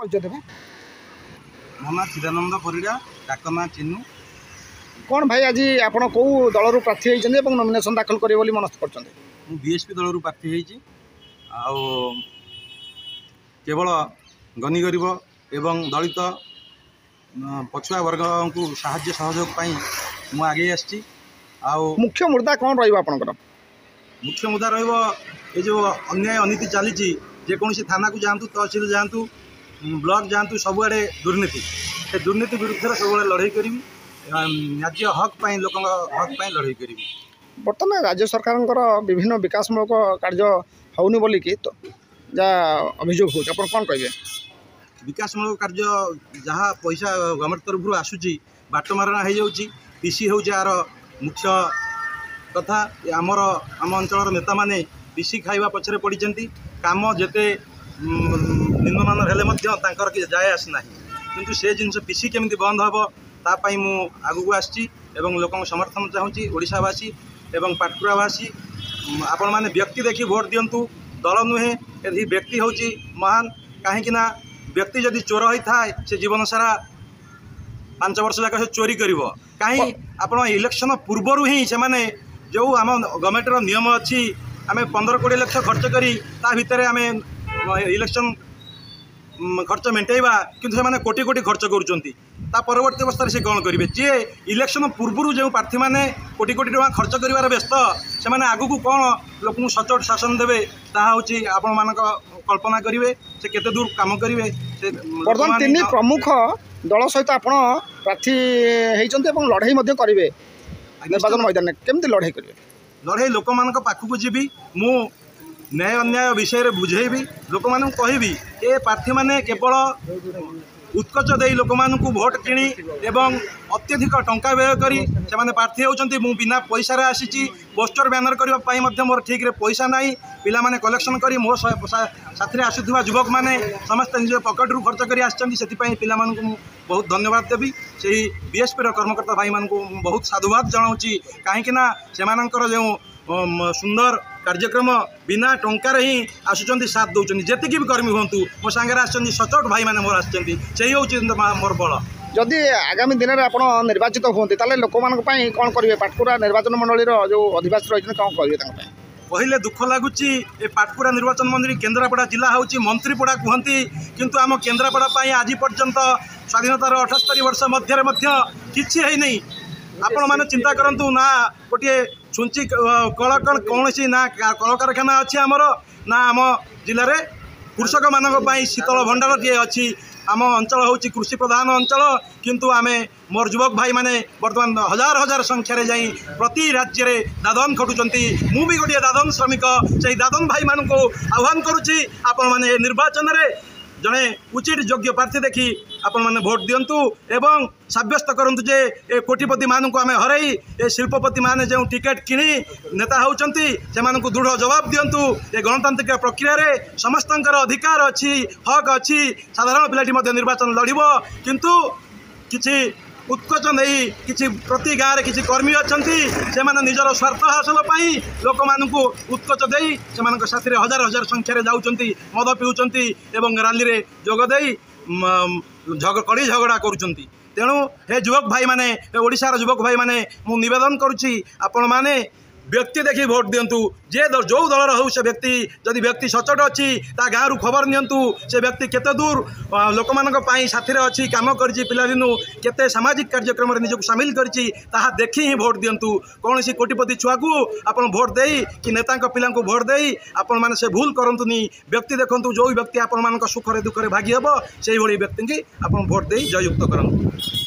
ମୋ ନାଁ ଚିଦାନନ୍ଦ ପରିଡ଼ା, ଡାକ ନାଁ ଚିନୁ। कौन भाई आज आप कौ दल प्रार्थी होती नॉमिनेशन दाखल करेंगे मनस्थ कर ମୁଁ ବିଏସ୍ପି ଦଳରୁ ପ୍ରାର୍ଥୀ ହେଇଛି। ଆଉ କେବଳ ଗନି ଗରିବ ଏବଂ ଦଳିତ ପଛୁଆ ବର୍ଗଙ୍କୁ ସାହାଯ୍ୟ ସହଯୋଗ ପାଇଁ ମୁଁ ଆଗେଇ ଆସିଛି। ଆଉ मुख्य मुद्दा कौन रहा मुख्य मुद्दा रहिବ ଏ ଯେଉଁ ଅନ୍ୟାୟ ଅନୀତି ଚାଲିଛି। ଯେକୌଣସି ଥାନାକୁ ଯାଆନ୍ତୁ, ତହସିଲ ଯାଆନ୍ତୁ, ବ୍ଲକ ଯାଆନ୍ତୁ, ସବୁଆଡ଼େ ଦୁର୍ନୀତି। ସେ ଦୁର୍ନୀତି ବିରୁଦ୍ଧରେ ସବୁବେଳେ ଲଢ଼େଇ କରିବି। ନ୍ୟାଯ୍ୟ ହକ୍ ପାଇଁ, ଲୋକଙ୍କ ହକ୍ ପାଇଁ ଲଢ଼େଇ କରିବି। बर्तमान राज्य सरकार विभिन्न विकासमूलक कार्य होनी बोलिकी तो जहाँ अभियोग हो कौन कहे विकासमूलक कार्य जहाँ पैसा गवर्नमेंट तरफ आसूची बाट मारणा हो जाऊँगी। पीसी हूँ यार मुख्य कथा। आमर आम अंचल नेता मैंने पीसी खाइबा पछरे पड़ी काम जेते निम्नमान हेले कि जाए आसना किंतु से जिनस पीसी केमी बंद हम तापाई मु आगू आसी लोक समर्थन चाहूँगी। ओडिशावासी एवं पाटकुरावासी आपण मैंने व्यक्ति देखी भोट दिंतु, दल नुहे। यदि व्यक्ति हूँ महान कहीं व्यक्ति जदि चोर होता है से जीवन सारा 5 वर्ष जाक से चोरी कर कहीं आप इलेक्शन पूर्वर ही से माने जो आम गवर्नमेंटर नियम अच्छी आम 15-20 लाख खर्च करी भितर आम इलेक्शन खर्च मेटाइबा किंतु से कोटी कोटी खर्च करुँच। परवर्ती अवस्था से कौन करेंगे जी इलेक्शन पूर्व जो प्रार्थी मैंने कोटी कोटी टका खर्च कर व्यस्त से आगू को कौन लोक सचोट शासन देवे ताहा हूँ आपण मान कल्पना करेंगे से केते दूर काम करेंगे। बर्तमान 3 प्रमुख दल सहित आप प्रार्थी होती लड़ाई करेंगे निर्वाचन मैदान में केमती लड़ाई करेंगे? लड़ाई लोक मान पाखक जीवी मु न्याय अन्याय विषय बुझेबी लोक मान कहबी ए प्रार्थी मैंने केवल उत्कच दे लोक मानू भोट किणी एवं अत्यधिक टंका व्यय करी से प्रार्थी होती। मु बिना पैसा आसी पोस्टर बैनर करने मोर ठीक रे पैसा नहीं पिला माने कलेक्शन करी मो साथी आसुवा युवक मैंने समस्त निज पकेट रू खर्च कर पिला बहुत धन्यवाद देवी। से बीएसपी कर्मकर्ता भाई मान बहुत साधुवाद जनाऊँ कहीं से जो सुंदर कार्यक्रम बिना टंकार ही आसुँच साथ दौरान जी भी कर्मी हूँ मो सांगे आसुँच सचोट भाई मैंने मोर आसुँच मोर बल। जदि आगामी दिन में आप निर्वाचित होते ताले लोक मान कौन करेंगे? पाटकुरा निर्वाचन मंडली जो अधिवासी रही कौन करेंगे? कहले दुख लगुच पाटकुरा निर्वाचन मंडली केन्द्रापड़ा जिला हूँ मंत्रीपड़ा कहती किंतु आम केन्द्रापड़ा आज पर्यंत स्वाधीनतार 78 वर्ष मध्य किसी है नहीं। आपण मैंने चिंता करंतु ना गोटे छुंची कल कौन ना कल कारखाना अच्छी आमर ना आम जिले में कृषक मान शीतल भंडार टे अच्छी। आम अंचल हूँ कृषि प्रधान अंचल किंतु आमे मोर युवक भाई माने बर्तमान हजार हजार संख्यार जाई प्रति राज्य में दादन खटुंट। मु भी गोटे दादन श्रमिक से दादन भाई मान को आह्वान करुच्ची आपण मैंने निर्वाचन में जड़े उचित योग्य प्रार्थी देखी आपण मैंने भोट दिंतु एवं सब्यस्त करूँ जे ए कोटिपति मान को आम हरई ए शिल्पपति मैंने जो टिकेट किणी नेता होती से दृढ़ जवाब दिंतु। ए गणतांत्रिक प्रक्रिया रे समस्तंकर अधिकार अच्छी हक अच्छी साधारण पिलाटी निर्वाचन लड़ब किंतु किसी उत्कच नहीं किसी प्रति गाँव में किसी कर्मी अच्छा से निजर स्वार्थ हासिल लोक मानू उत्कच दे साथी हजार हजार संख्यार जाऊँच मद पिउंट एवं रैली में जोगदे कड़ी झगड़ा करुँच। तेणु हे युवक भाई माने ओडिशार युवक भाई माने मु निवेदन करुच्ची आपण माने व्यक्ति देखी भोट दिंतु। जे जो दलर हो से व्यक्ति जदि व्यक्ति सचोट अच्छी ता गाँव रु खबर नियंतु से व्यक्ति केते दूर लोक मानक पई साथी रे अच्छी काम करछि पिलादिनु केते सामाजिक कार्यक्रम रे निजको शामिल करछि ताहा देखि ही भोट दिंतु। कौन सी कोटिपति छुआ को आपण भोट देई कि नेता पिला भोट देई आपण माने से भूल करंतुनी। व्यक्ति देखंतु जो व्यक्ति आपण मानक सुख रे दुख रे भागी हेबो सेही भली व्यक्ति की आपण भोट देई जययुक्त करंतु।